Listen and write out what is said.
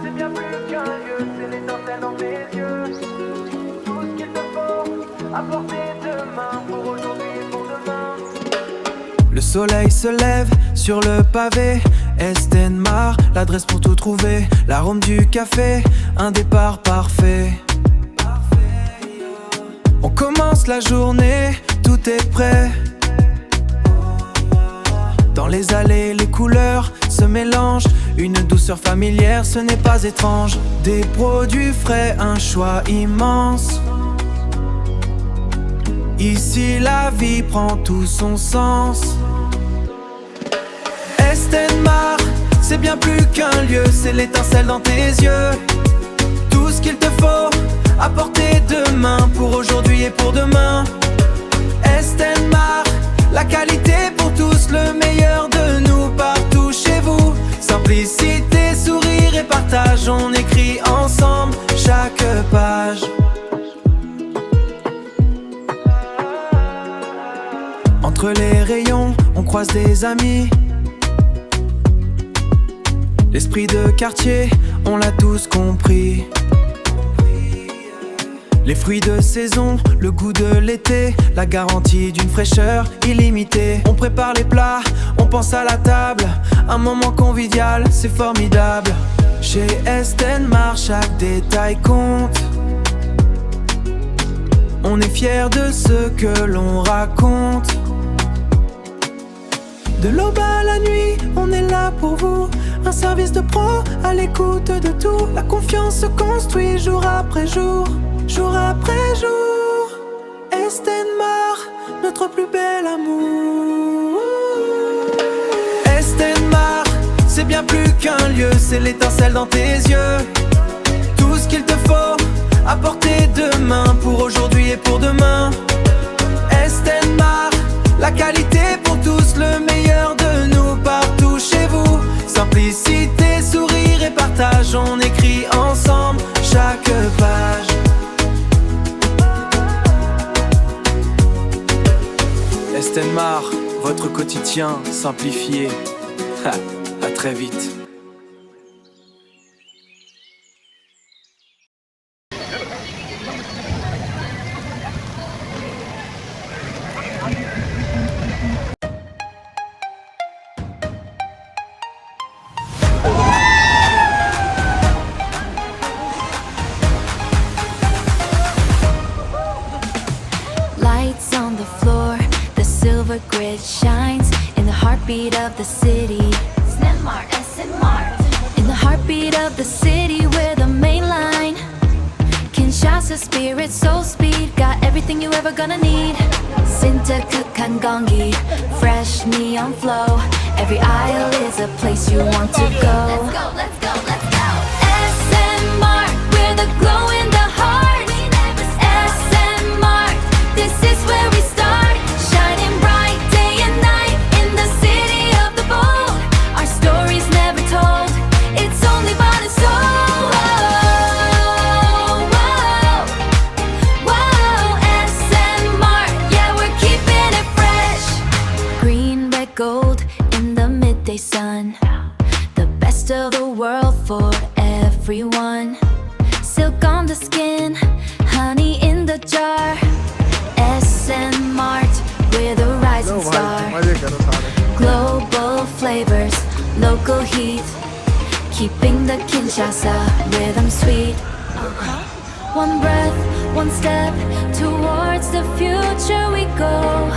C'est bien plus qu'un lieu, c'est l'étincelle dans tes yeux. Tout ce qu'il te faut, apporter demain, pour aujourd'hui et pour demain. Le soleil se lève sur le pavé, Mart, l'adresse pour tout trouver. L'arôme du café, un départ parfait. On commence la journée, tout est prêt. Dans les allées, les couleurs se mélangent. Une douceur familière, ce n'est pas étrange. Des produits frais, un choix immense. Ici la vie prend tout son sens. Mart, c'est bien plus qu'un lieu, c'est l'étincelle dans tes yeux. Tout ce qu'il te faut, apporter demain, pour aujourd'hui et pour demain. Mart, la qualité pour tous, le meilleur de nous partout chez vous. Simplicité, sourire et partage, on écrit ensemble chaque page. Entre les rayons, on croise des amis. L'esprit de quartier, on l'a tous compris. Les fruits de saison, le goût de l'été, la garantie d'une fraîcheur illimitée. On prépare les plats, on pense à la table, un moment convivial, c'est formidable. Chez Mart, chaque détail compte. On est fiers de ce que l'on raconte. De l'aube à la nuit, on est là pour vous. Un service de pro à l'écoute de tout. La confiance se construit jour après jour, jour après jour. Mart, notre plus bel amour. Mart, c'est bien plus qu'un lieu, c'est l'étincelle dans tes yeux. Tout ce qu'il te faut, apporter demain, pour aujourd'hui et pour demain. Mart, la qualité pour tous, le meilleur de nous partout chez vous. Simplicité, sourire et partage, on écrit ensemble chaque page. Mart, votre quotidien simplifié. À très vite. Lights on the floor, the silver grid shines in the heartbeat of the city. Mart, Mart. In the heartbeat of the city, we're the main line. Kinshasa spirit, soul speed, got everything you ever gonna need. Sintakukkan gongi, fresh neon flow. Every aisle is a place you want to go. Let's go, let's go, let's go. Mart, we're the glow in the heart. Mart, this is where we start. Shining bright day and night in the city of the bold. Our story's never told, it's only bought and sold. Whoa, whoa, whoa, Mart, yeah, we're keeping it fresh. Green, red, gold in the midday sun. The best of the world for everyone. Silk on the skin, honey in the jar. Mart, we're the rising star. Global flavors, local heat, keeping the Kinshasa rhythm sweet. One breath, one step, towards the future we go.